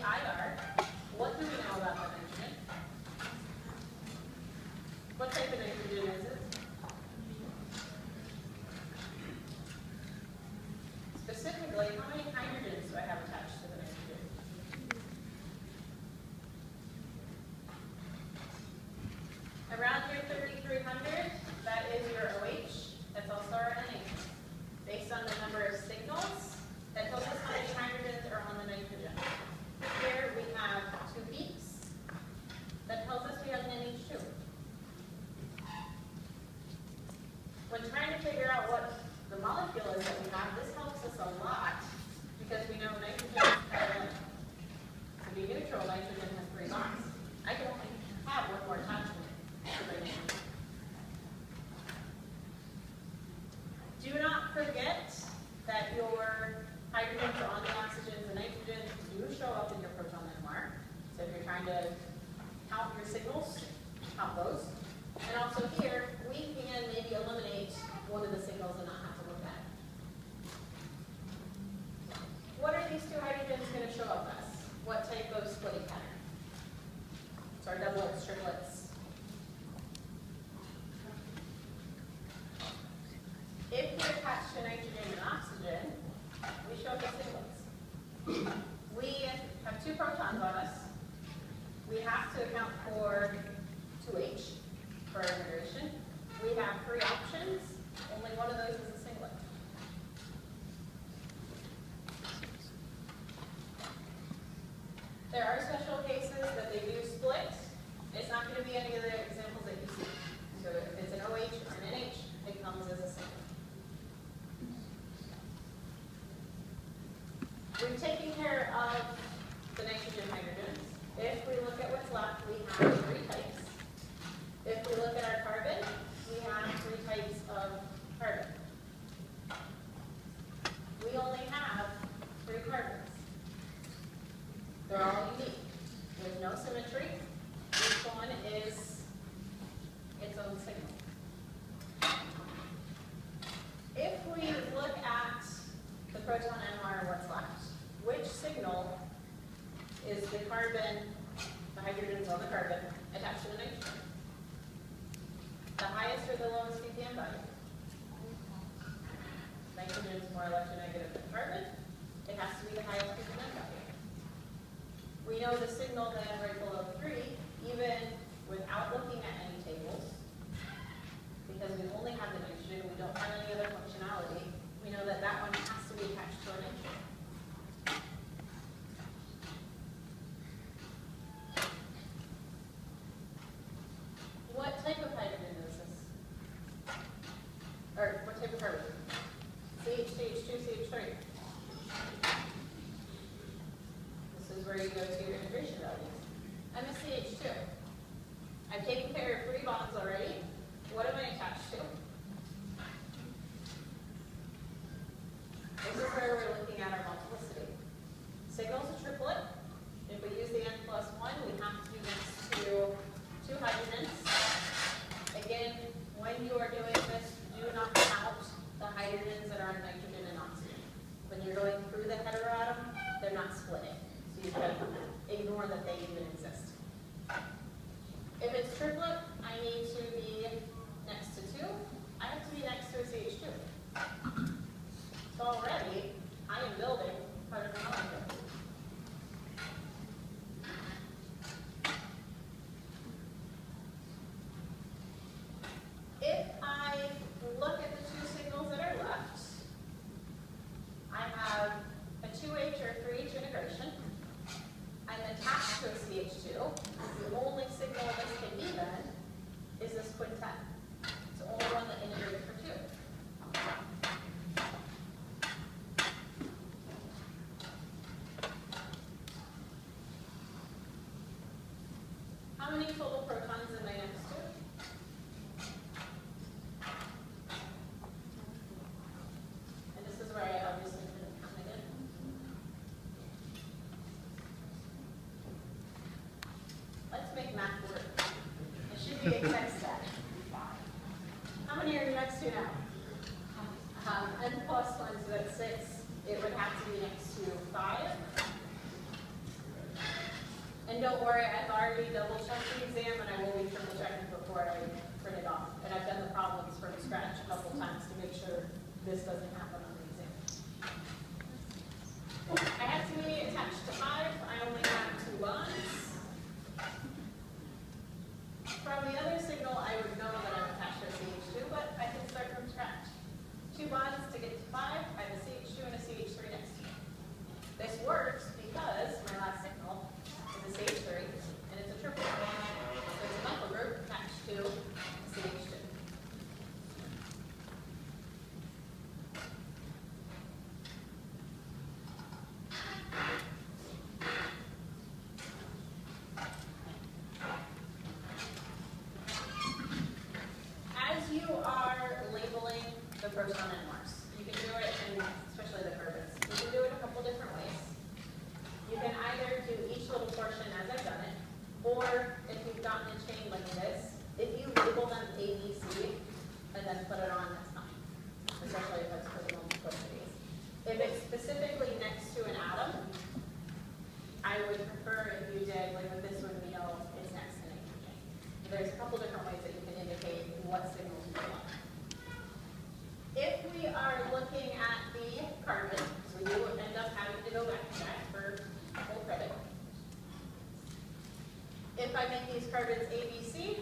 IR, what do we know about the nitrogen? What type of nitrogen is it? Specifically, how many hydrogens do I have attached to the nitrogen? Around your 3,300, that is your OH. That's also our NH. Based on the number of signals, that tells us how many hydrogens are on the nitrogen. Here we have 2 peaks. That tells us we have an NH2. When trying to figure out what the molecule is that we have, this helps us a lot because we know nitrogen is parallel. To be neutral, nitrogen has 3 bonds. I can only have one more attachment to the nitrogen. Do not forget that your hydrogens are on the oxygens and nitrogens do show up in your proton NMR. So if you're trying to count your signals, count those. And also here, we can maybe eliminate one of the signals and not have to look at it. What are these 2 hydrogens going to show up as? What type of splitting pattern? So our doublets, triplets. If we're attached to nitrogen and oxygen, we show up as singlets. We have 2 protons on us. We have to account for 2H for our integration. We have 3 options. Only one of those is a singlet. There are special cases that they do split. It's not going to be any of the examples that you see. So if it's an OH or an NH, it comes as a singlet. We've taken care of the nitrogen hydrogens. If we look at what's left, we have 3 types. If we look at our carbon, we have 3 types of carbon. We only have 3 carbons. They're all unique. There's no symmetry. Each one is its own signal. If we look at the proton NMR and what's left, which signal is the carbon, the hydrogens on the carbon, attached to the nitrogen? The highest or the lowest ppm value? Nitrogen is more electronegative than carbon. It has to be the highest ppm value. We know the signal then right below 3, even without looking at any tables, because we only have the nitrogen, we don't have any other functionality. We know that that one has to be attached to a nitrogen. What type of hydrogen is this? Or what type of carbon? CH, CH2, CH3. This is where you go to your integration values. I'm a CH2. I've taken care of 3 bonds already. What am I attached to? This is where we're looking at our multiplicity. Signal's a triplet. If we use the n+1, we have to be next to 2 hydrogens. Again, when you are doing this, do not count the hydrogens that are in nitrogen and oxygen. When you're going through the heteroatom, they're not splitting. So you can ignore that they even exist. If it's triplet, I need to be next to 2. I have to be next to a CH2. So already, I am building part of the molecule. If I look at the 2 signals that are left, I have a 2H or 3H integration. I'm attached to a CH2. The only signal this can be then is this quintet. It's the only one that integrated for 2. How many total protons am I next to? And this is where I obviously couldn't count it in. Let's make math work. It should be exact stat. How many are you next to now? N plus 1, so that's 6. It would have to be next to 5. don't worry, I've already double checked the exam and I will be triple checking before I print it off. And I've done the problems from scratch a couple times to make sure this doesn't happen on the exam. I have to be attached to 5. I only have 2 bonds. From the other signal, I would know that I'm attached to a CH2, but I can start from scratch. 2 bonds to get to 5. I have a CH2 and a CH3 next to me. This works because my last signal is a CH3 and it's a triplet. So it's a methyl group attached to a CH2. As you are labeling the proton NMRs, you can do it in, especially the carbons, you can do it a couple different ways. You can either do each little portion as I've done it, or if you've gotten a chain like this, if you label them A, B, C, and then put it on, that's fine, especially if it's for the multiplicities. If it's specifically next to an atom, I would prefer if you did, like with this one, we know it's next to nitrogen. There's a couple different ways that you can indicate what signals you want. If we are looking at the carbon, because we do end up having to go back to that for full credit. If I make these carbons A, B, C,